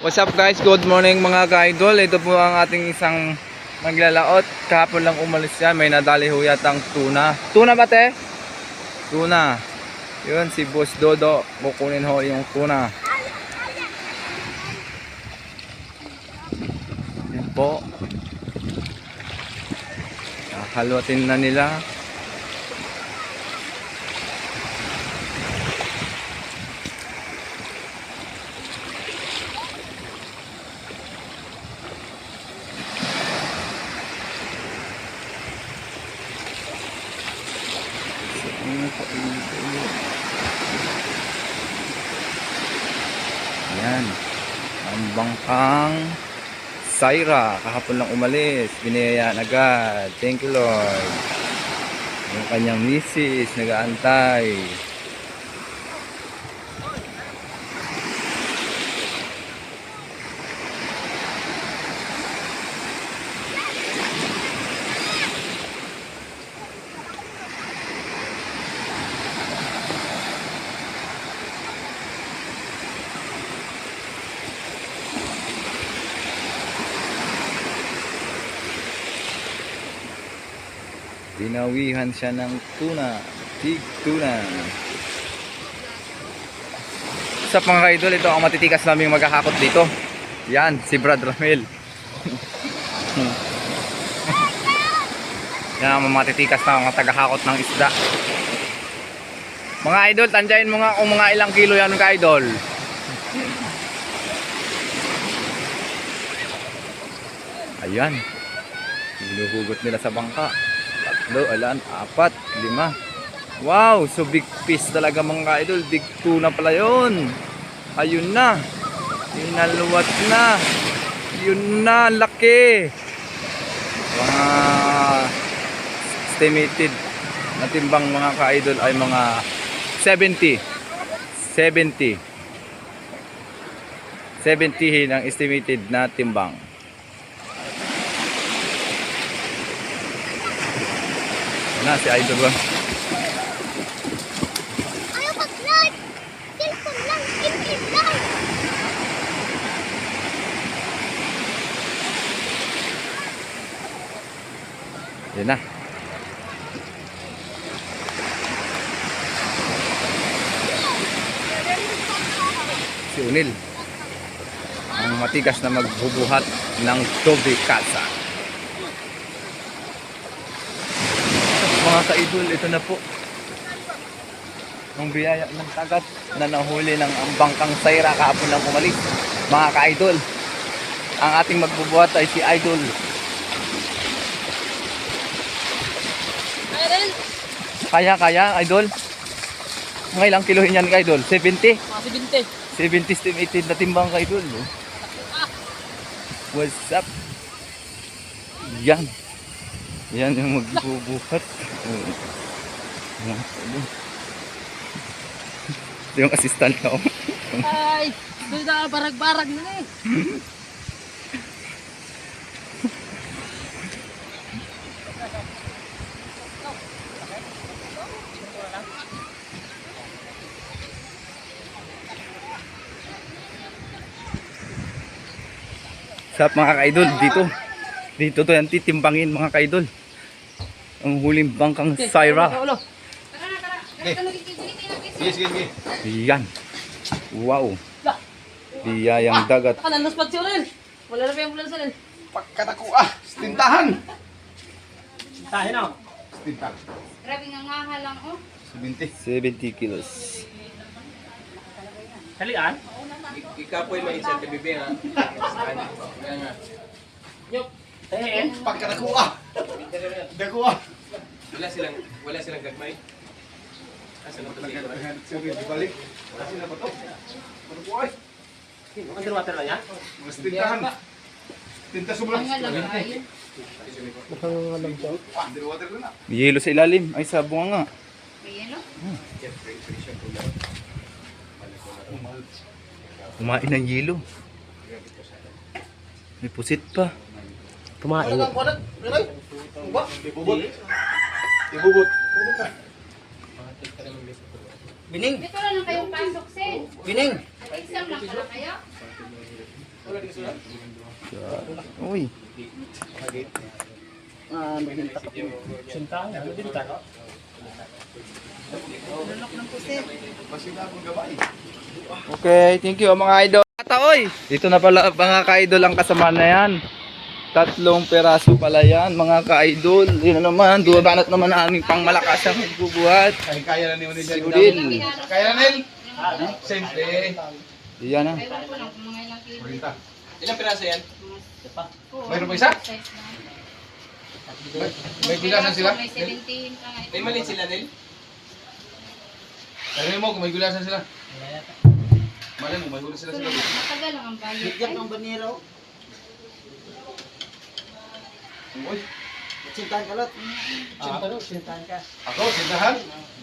What's up guys? Good morning mga ka-idol. Ito po ang ating isang maglalaot. Kahapon lang umalis yan. May nadali ho yatang tuna. Tuna ba te? Tuna. Yun si Boss Dodo. Kukunin ho yung tuna. Yan po. Haluatin na nila. Yan ang bangkang Saira, kahapon lang umalis, binayaan agad. Thank you Lord. Yung kanyang misis nag-aantay. Dinawihan siya ng tuna. Tig tuna. Sa mga idol, ito ang matitikas namin maghahakot dito. Yan, si Brad Ramel. Yan ang matitikas na mga tagahakot ng isda. Mga idol, tandyain mo nga kung mga ilang kilo yan mga idol. Ayan. Hinuhugot nila sa bangka. 3, 4, 5. Wow, so big fish talaga mga idol. Big tuna pala yun. Ayun na. Inaluwat na. Yun na, laki. Mga estimated na timbang mga ka-idol ay mga 70. 70 ang estimated na timbang. Na si Idol ba? Ayaw mag-live! Cellphone lang! Skip live! Yan na. Si Unil. Ang matigas na magbubuhat ng Toby Casa. Mga ka-idol, ito na po ang biyaya ng tagat na nahuli ng bangkang Saira kahapon lang umalis. Mga ka-idol, ang ating magbubuhat ay si Idol. Kaya, Idol? Mga ilang kilohin yan ka-idol? 70? 70 estimated na timbang ka-idol. What's up? Yan. Yan yung magbubuhat. Ito yung assistant ko. Ay, doon na barag-barag na eh. Sa mga ka-idol, dito to yan titimbangin mga ka-idol. Ang huling bangkang Saira. Sige. Yan. Wow. Biyayang dagat. Kananos pag siya. Wala na pa yung bulan sa rin. Pagkatako stintahan. Tahin ako. Stintahan. Grabe nga nga lang oh. 70 kilos. Kalian? Ikapoy may isa TBB ha. Yup. Tahin. Pagkatako Dako Wala silang gagmay. Asa na talaga sige dibalik. Wala sila pa to. Pagkatako Underwater lang yan? Mas stintahan. Tinta sumlang. Ang nga lang ayun. Underwater na. May yelo sa ilalim. Ay sa bunga nga. May yelo? Kumain ng yelo. May pusit pa. Kumain. Ibubot. Bining. Dito lang kayong pasok, Sen. Bining. Exam lang pala kayo. Uy. Sinta, ano din tayo? Okay, thank you mga idol. Oy, dito na pala mga ka-idol ang kasama na yan. 3 peraso pala yan mga ka-idol. Yun na naman, dumabanat naman ang aming pangmalakas ang magbubuhat. Kaya na ni Si Udin. Kaya na Nel. Siyempre. Yan na. Ilang piraso yan? Mayroon pa isa? May gulasan sila? May 17 pa nga. May maliit sila, Nel? Sabi mo kung may gulasan sila. Malay mo, may huli sila sila. Matagal lang ang bayad. Uy, Sintahan ka lot. Sintahan ka. ako, sintahan.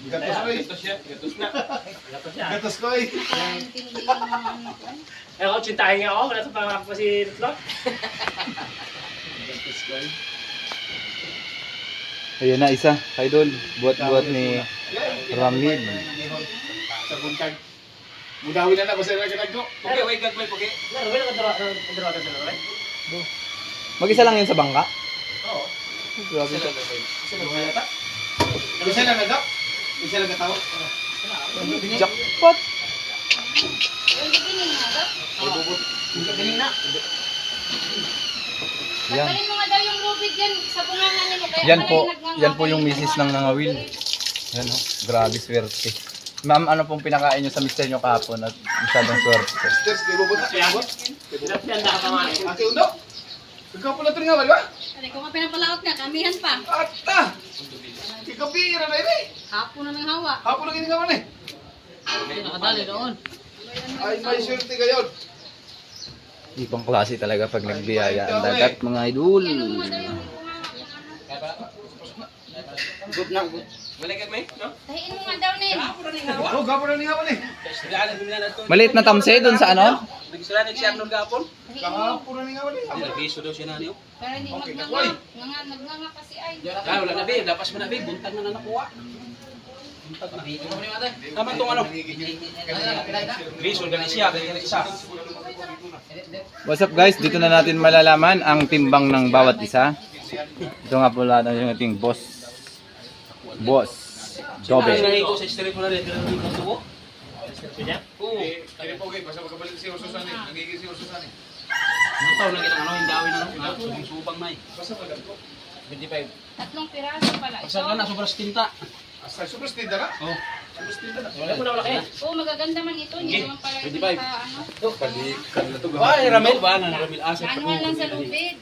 Gatos ko eh. Gatos siya. Gatos na. Gatos siya. Gatos ko eh. Hindi yung ano ko. Eh ako, sintahin nga ako. Wala sa pangako pa si Lutlok. Ayun na isa, ka-idol. Buhat-buhat ni Ramid. Sa buntag. Mudawin na na kasi nagkanag ko. Okay, wait, gagawin po kayo. Wala ka dalawa sa dalawa. Mag-isa lang yan sa bangka? Oo. Grabe ka. Isa lang nagdap? Isa lang katawa? Jackpot! Yan. Tanggalin mo nga daw yung lubid yan sa bungangan nila. Kaya Yan pala po, yung nagngangagal yan po yung misis ng nangawil. Yan o, grabe swerte. Ma'am, ano pong pinakain nyo sa mister nyo kahapon at masyadong swerte? Stairs, kayo bubot na. Sinapyan na ka pamain. Ate Undo? Ikaw pala ito nga, ba? Ano, kung nga pinapalaot nga, kamihan pa. Ata! Ikaw bira na yun eh. Hapon na ng hawa. Hapon lang hindi naman eh. Nakadali doon. Ay, may swerte kayo. Ibang klase talaga pag nagbiyaya ang dagat mga idol. Ano mo nga daw yung bunganga. Good na, good. Wala ka may? No? Tahiin mo nga daw na yun. Oo, gapo na niya eh. Maliit na tamse doon sa ano? Nagsulat siya ng gapon. Tahiin mo. Kahapon na niya eh. Nagbiso daw siya na niyo. Pero hindi magnanga. Nagnanga kasi ay. Kaya wala na be, lapas mo na be, buntag na nakuha. Buntag na. Tama itong ano. Biso galing siya, ganyan isa. What's up guys? Dito na natin malalaman ang timbang ng bawat isa. Ito nga po lahat ng ating boss. Boss. Dobe. Ay, ko sa street mo na rin, pero hindi ko tuwo. Oo. Kaya po kayo, basta magkabalik si Ursusan eh. Nagiging si Ursusan eh. Ano taon na ginang ano, hindi awin ano, subang na eh. Basta magkabalik ko. 25. 3 piraso pala. Pasal ka na, sobrang tinta. Asa, super stinda na? Oo. Super stinda na. Wala mo na wala kayo. Oo, magaganda man ito. Hindi naman pala ito 25. sa ano. Balikan na to. Ay, Ramil ba? Ramil asa. Manual lang sa lubid.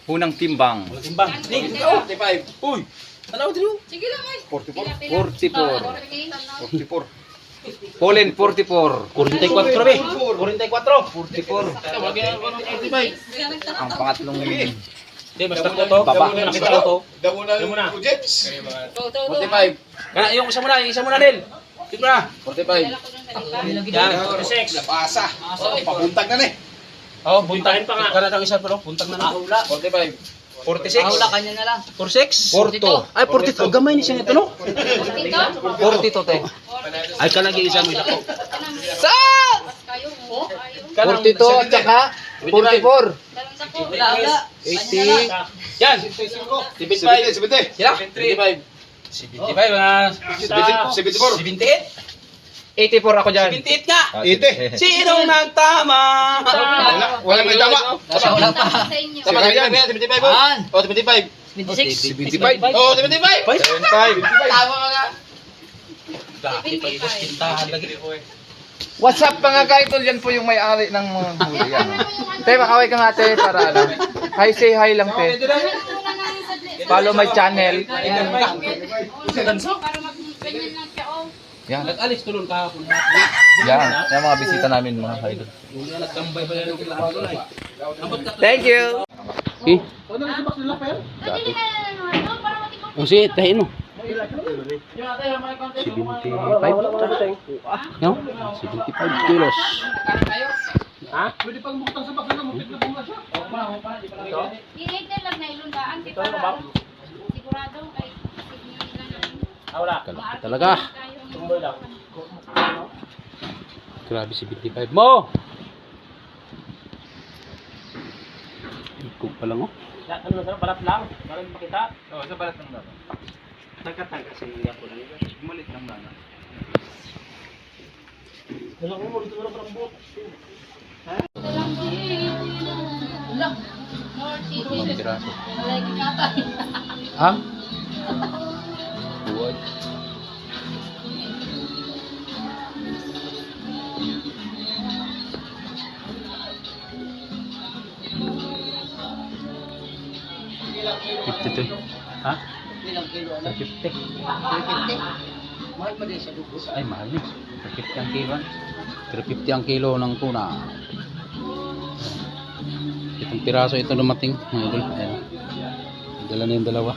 Unang timbang. Wala timbang. Ding, 45. Uy! Tanaw dito. Sige lang ay. 44. 44. Polen 44. 44 be. 44. 44. 45. Ang pangatlong Hindi, basta ko to. Baba. Damo na nakita ko to. Damo na Damo na. yung Jets. 45. Kana, yung isa mo na, Del. Tignan na. 45. Yan, 46. Napasa. Pabuntag na eh. Oh, buntahin pa nga. Kana tang isa pero buntag na na. 45. 46. Ahula kanya na lang. 46. 42. Ay, 42. Gamay ni siya nito, no? 42 te. Ay, kalagi isa mo isa ko. Sa! Kayo mo. 42 at saka 44. Dalang sa ko. 80. Yan. 70. 70. Sila? 75. 75 na. 74. 78. 84 ako dyan. 78 nga. 80. Sinong nagtama? Wala may tama. Wala pa. Sa inyo. Tama ka yan. 75. Oh, 75. 75. Oh, 75. 75. Tama ka nga. 75. What's up mga kaidol? Yan po yung may-ari ng mga huli. Yan. Te, makaway ka nga te para alam. Hi, say hi lang te. Follow my channel. Para mag-ganyan lang siya. Oh. Yan. Nag-alis tulon kahapon. Yan. Yan mga bisita namin mga kaidol. Nagtambay pa yan ng kilahapon ay. Thank you. Pwede nila ano, para matipag. Usi, tahin mo. 75. No? 75 kilos. Ha? Teenager lang na ilundaan. Di para sigurado kay Wala. Talaga. Tumboy lang. Grabe 75 mo. Bigkog pa lang oh. Ano na balat lang? Para makita. Oo, sa balat ng dana. Nagkatang kasi ng yapo lang. Malit ng dana. Wala ko mo dito na rambut. Look. More cheese. Piraso. Malay kikata. Ha? Buwad. Ha? Ilang kilo ano? 50. 350. Mahal pa din sa dugo. Ay, mahal niya. 50 ang kilo. 350 ang kilo ng tuna. Itong piraso ito dumating. Mga idol. Ayan. Dala na yung dalawa.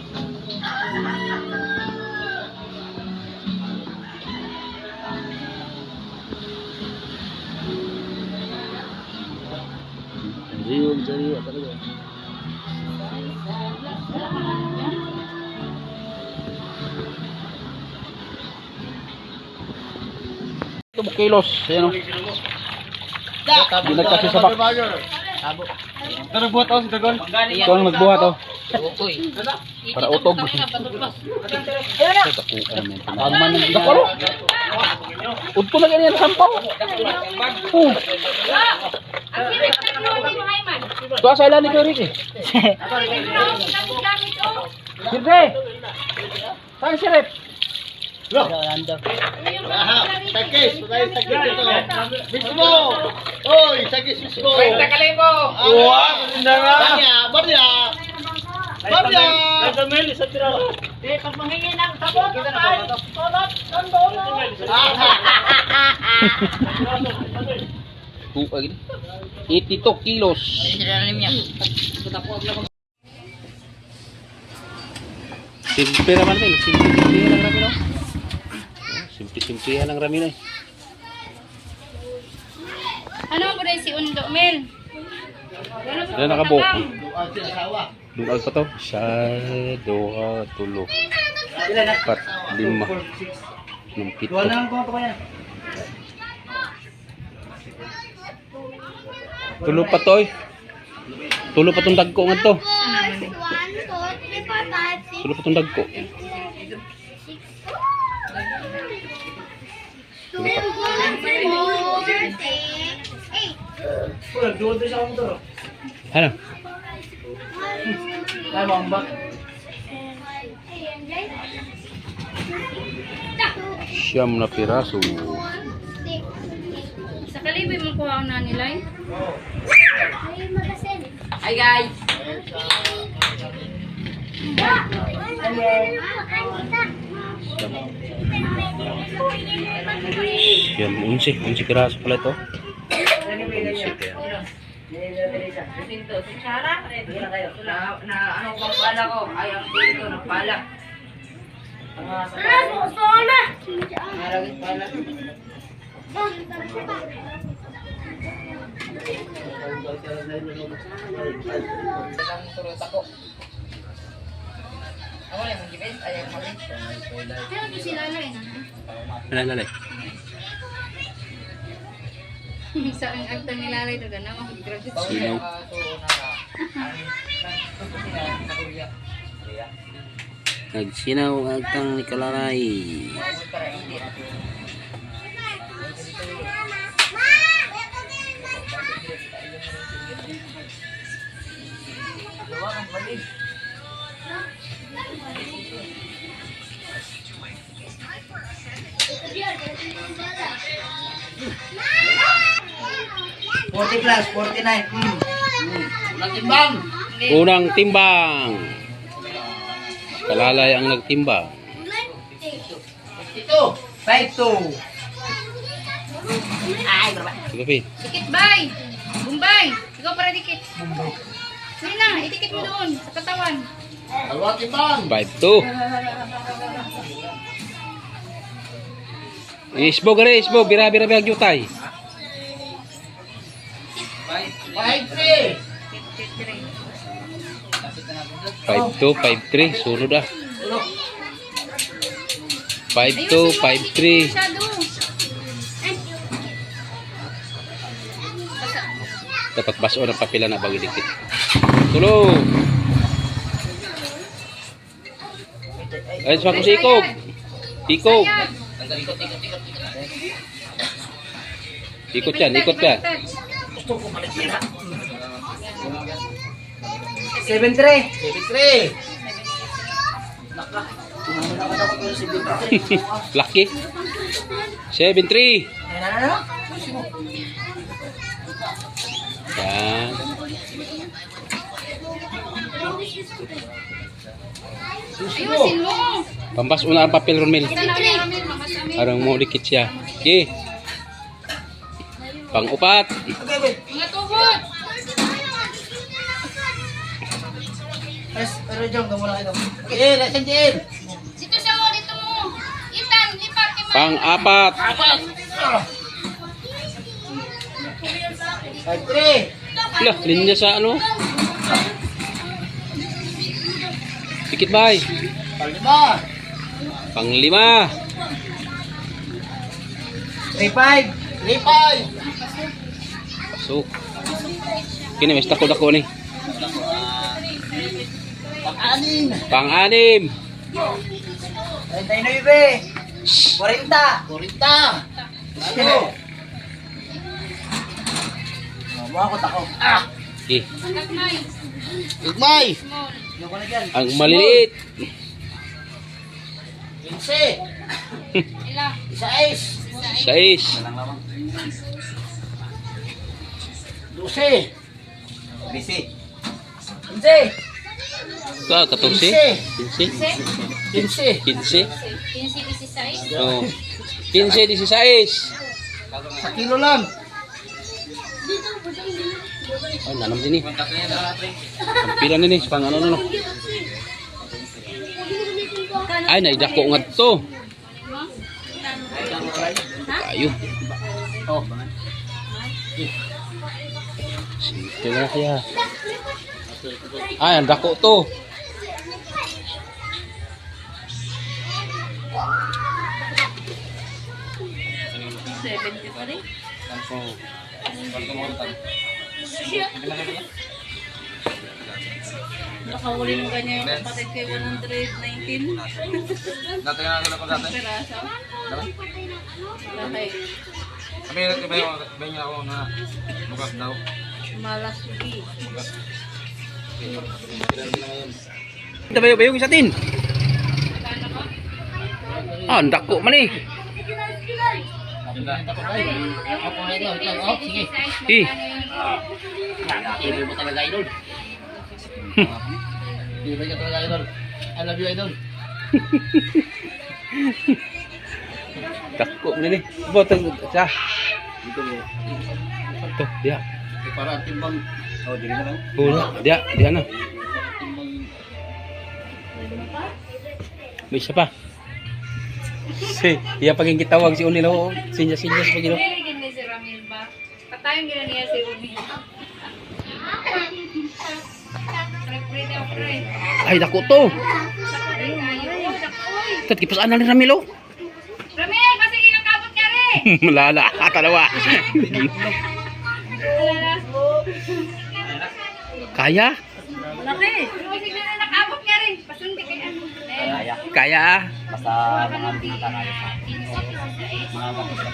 Sariwa talaga. Ito kilos. Ayan o. Binag kasi sa bak. Ito nagbuhat ako sa Dagon. Ito ang nagbuhat o. Uy. Para utog. Pagman ng dakolo. Udto na ganyan sampaw. Ang sirip na yun, yung Ayman. Tuwa sa ilan ni Kurik eh. Gamit-gamit oh. Sirpe! Saan sirip? Takis, pagkain takis ito. Mismo! Oy, takis mismo! Kwenta kalibo! Wow! Barya! Barya! Pag mangingin ng sabon, ay, tulot, tondo. Tuwa gini. 82 kilos. Simple naman ito. Simple lang rami no? Simple lang rami na eh. Ano mo rin si Undo, Mel? Ilan nakabuk? Dual pa to? Isa, dua, tulo. 4, 5. Nung pito. Tulo pa to eh. Tulo pa tong dagko nga to. Tulo pa tong dagko. Ano? Siyam na piraso. Sa kalibi mo kuha na nila eh. Hi guys! Siyam, 11 piraso pala ito. 11 kaya. Dito, si Chara. Na ano bang pala ko? Ay, ang dito, nagpala. Maragit pala. Ako lang ang gibes, ayaw malit. Pero di sila lang Nalalay. Sa ang agtang nilalay ito, gana mo. Sino? Nagsinaw ang agtang ni Kalalay. Nagtimbang! Unang timbang. Kalalay ang nagtimbang. Ito! 5-2! Ay, baba. Sige, Pi. Dikit, bay! Bumbay! Ikaw para dikit. Sige na, itikit mo doon, sa katawan. 5-2. Isbo gare, isbo. Bira-bira biyag yutay. 5-2, 5-3. Sunod ah. 5-2, 5-3. Dapat baso ng papila na bago dikit. Tulog. Ay, sa ko si Ikog. Ikog. Ikot yan, ikot yan. 7-3. Lucky. 7-3. Yan. Ayusin mo. Pampas una ang papel, Romel. Sana ulit, mamas amin. Parang mo dikit siya. Okay. Pang-upat. Mga tuhod. Dito sa mo, dito mo. Itan, lipat kay Mama. Pang-apat. Lah, linya sa ano? Dikit bay. Pang-lima. 3-5. Pasok. Kini mas dako ni. Pang-anim. 39. 40. Ano? Ako tako. Okay. Gagmay. Small. Ang maliliit. 15. Ilang. 6. 12. 15. Ka 14. 15. 15. 15, 16. Oh. 15, 16. Sa kilo lang. Ay, nanam din eh. Ang pila din eh. Pang ano. Ay, naidako nga to. Kayo. Oh. Sige na kaya. Ay, ang dako to. Nakahuli ng ganyan yung kapatid kay 119. Dati nga ako na dati. Peraso. Bakit? May niya ako na bukas daw. Malas ugi. Ito ba yung isa tin? Ah, ang dako man eh. Eh. Ibig mo talaga, idol. Ibig ka talaga, idol. I love you, idol. Dako man eh. Botong sa. Ito, dia. Para timbang. Oh, dili na lang. Dia na. May isa pa. Iya paging kitawag si Unilo. Sinyas pag ino. Nilagyan niya si Ramil ba? Patayin gina niya si Ruby. Pre daw, pre. Ay, dako to. Ayun, ayun. Dakoy. Kat kipasaan na rin Ramilo. Ramil, basta kinakabot ka rin. Malala, talawa. Kaya? Laki. Kasi na nakabot ka rin. Pasundi kay ano. Kaya? Basta mga bita kayo sa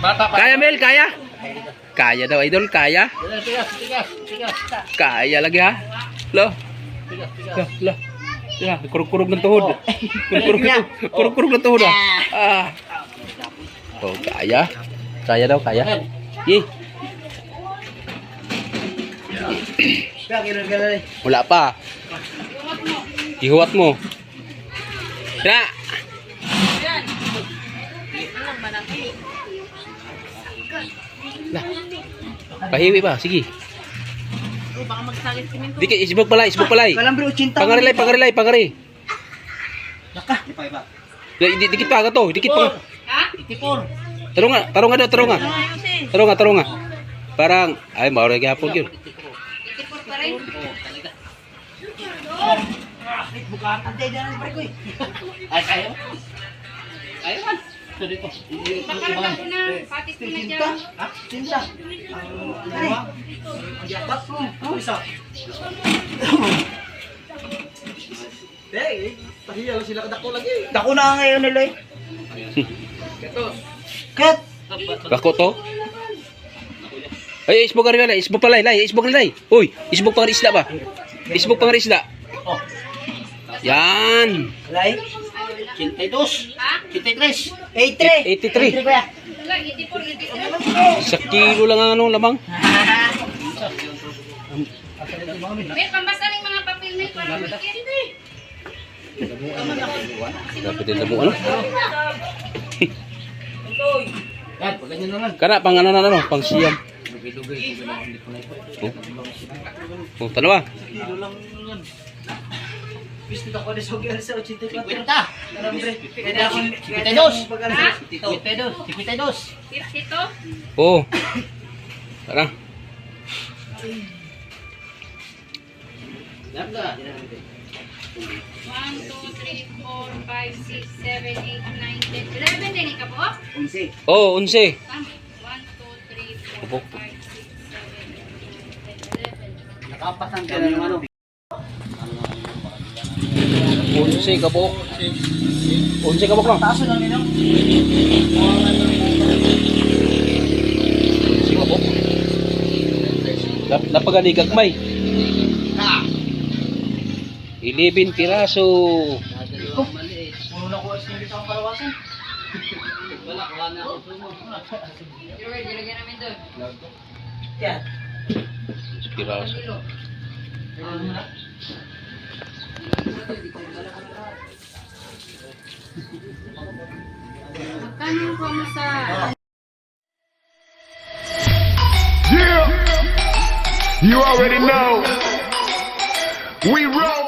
Bata pa. Kaya Mel, kaya? Kaya daw idol, kaya? Tigas. Kaya lagi ha? Lo. Lo. Ya, kurug-kurug ng tuhod. Kurug-kurug ng tuhod ah. Ah. Oh, kaya. Kaya daw, kaya. Ye. Wala pa. Ihuwat mo. Tira. Yan. Alam ba natin? Lah. Pahiwi ba? Sige. Oh, baka magsagit kami to. Dikit, isibog palay. Kalambre 80. Pangari. Naka. Ipa. Dikit pa ka to, dikit pa. Ha? Itipor. Tarong nga. Parang, ay, maura gyapon yun. Itipor pa rin. Bukan antay dan pre ko. Ay kayo. Ayo man. Pakarga ko na. Patis ko na dyan. Tinta. Dalawa. Tatlo. Isa. Pahiya lang sila kadako lagi. Dako na ngayon nila eh. Ket. Bako to? Ay, isbog ka rin lay. Isbog pala lay. Isbog na lay. Uy, isbog pang isda ba? Isbog pang isda. Oh. Yan. Lay. 82. Ha? 83. 83. Wala, 84, 85. 1 kilo lang ang anong lamang. May pambasa ng mga papel na para makikita. Dapat din labo ano? Yan, pag ganyan naman. Kana pang ano, pang siyam. Oh, tanawa. Kilo lang yan. Bis nito ko sa 84. 50. Kalambre. Kaya ako 52. 52. 52. Oh. Tara. Nabla. 1, 2, 3, 4, 5, 6, 7, 8, 9, 10, 11 din ka po? Oh, 11. 1, 2, 3, 4, Opo. 5, 6, 7, 8, 9, 10, 11. Nakapatan ka ng ano. 11 kabok. 11 kabok lang. Taso lang nino. 11 kabok. Napagani gagmay. 11 piraso. Puno na ko sa isang palawasan. Wala na ako sumo. Sure, dilagyan namin doon. Yan. Piraso. Kilo. Magkano po mo sa... Yeah, you already know. We roll.